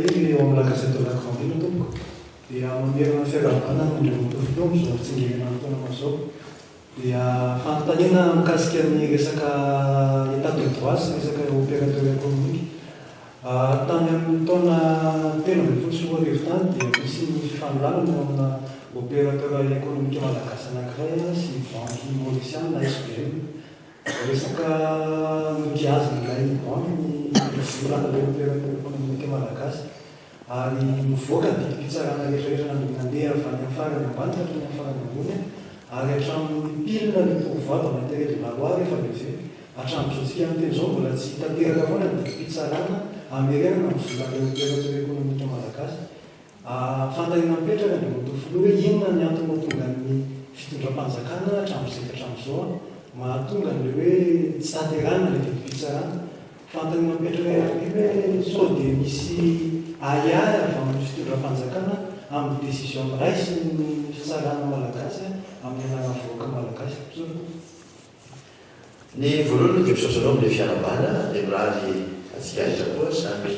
iry eo amin'ny lakasetolakambino tompoko dia mamerina fiarabana mandrimotofotomo zao fitsingerana taona mazao dia fanontaniana mikasika ny resaka état de droit sy resaka opérateur économique tany amin'ny taona 13 sy 14 tany dia misy ny fifanolorana amina opérateur économique malagasy anankiray sy banque mauricienne na SBM resaka migiazan'ilay banque ny volana ilay opérateur économique malagasy ary mivoaka dia fitsarana rehetrarehetra nandeha avy any farany ambany ka hatrany farany ambony ary hatramin'ny pilina ny pourvoi dans l'intérêt de la loi rehefa beve hatramin'izao tsika am'teny zao mbola tsy tanteraka foana ny fitsarana amerenana amin'ny volana opérateur économique malagasy fantanina mipetraka ny motofilo hoe inona ny antony mahatonga ny fitondram-panjakana hatramin'izay ka hatramin'izao mahatonga n'le hoe tsy tanterana le fitsarana fantanina mipetraka hoe sao dia misy aiary avy amin'ny fitondram-panjakana amin'ny décision raisy ny fitsarana malagasy amin'ny anaravoaka malagasy ny voalohany dia misaotranao amin'ilay fianabana dia mirary atsika rehetra koa samy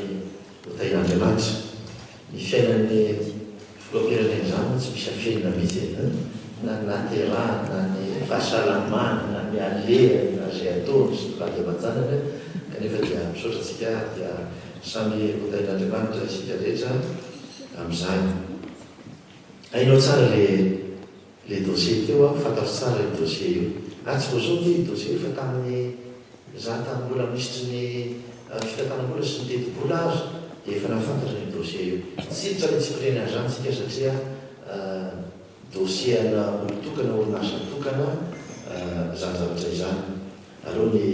hotahin'Andriamanitra ny fiainan'ny filoam-pirenena izany tsy misy afienina mihitsy na terrain na ny fahasalamana na ny alehany na zay ataony sy raha dia manjanana kanefa dia misaotra atsika dia samy hotahin'Andriamanitra isika rehetra amin'izany hainao tsara le dossier teo fantatro tsara le dossier io tsy voazao ny dossier fa tamin'ny za tamin'ny mbola misitry ny fitantanambola sy ny teti-bola azy dia efa nafantatra ny dossier io tsy tsara tsy pireny azany tsika satria dossier ana olotokana orinasa tokana zany zavatra izany aleo ny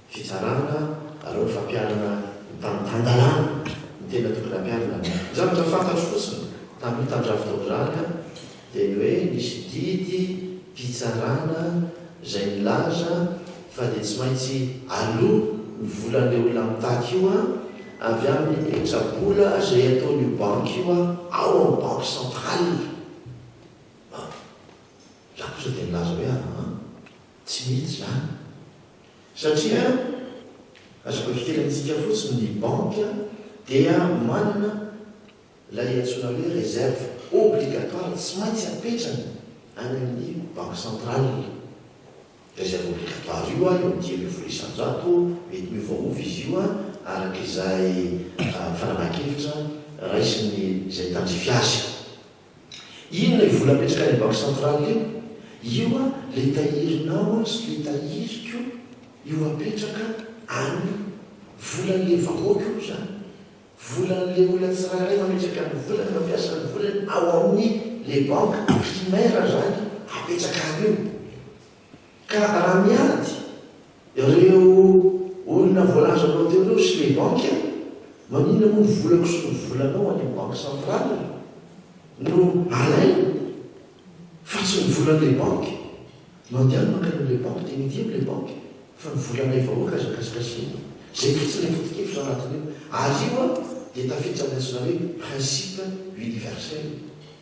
fitsarana aleo ny fampiarana tandalana ny tena tokana ampiarana zavatra fantatro fotsiny tamin'ny tandrafitaorana dia ny hoe nisy didy fitsarana izay nilaza fa dia tsy maintsy aloha ny volan'le olona mitaky io avy amin'ny etrabola izay ataon'io banque io ao amin'ny banque centrale za kosa dia nilaza hoe tsy mihitsy zany satria azoko fikelantsika fotsiny ny banque dia manana lay antsoina hoe réserve obligatoire tsy maintsy apetrany any amin'ny banque centrale réserve obligatoire io eo midimy folisanjato mety miovaovy izy io arak'izay fanamake-hevitra raisiny izay tandrifiazy inona vola apetraka any banque centrale io le tahirinao sy le tahiriko io apetraka any volan'le vahoaka io zany volan'le olona tsirairay mametraka ny volany mampiasa ny volany ao amin'ny le banque primaire zany apetraka any io ka raha miady ireo olona voalazanao teo reo sy le banque manina moa ny volako sy ny volanao any banque centrale no alainy fa tsy ny volan'le banque mandeano mankan'le banque dia midimy le banque fa ny volanay vahoaka azakasikasina zay fotsiny le fotikevitra anatin'io ary io dia tafiditra amin'ny antsona hoe principe universel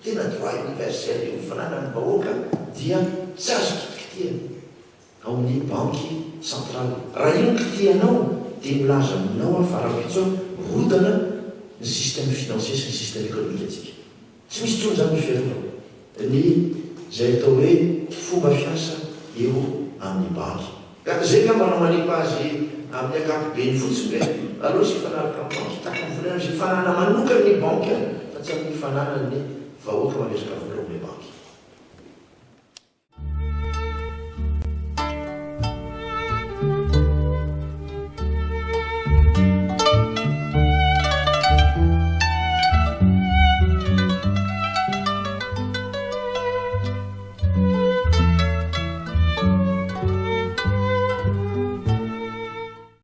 tena droit universel io fananany vahoaka dia tsy azo kitikitiana ao amin'ny banque centrale raha io kitianao dia milaza aminao farapitso rodana ny système financier sy ny système économique atsika tsy misy tronjany fiarovana ny zay atao hoe fomba fiasa eo amin'ny banque ka zay ka manao manepa azy amin'ny ankapobeny fotsiny hoe aloha sy fanaraka amin'ny banque takany volana zay fanana manokany ny banque fa tsy amin'ny fananany vahoaka mametraka vola amin'ny banque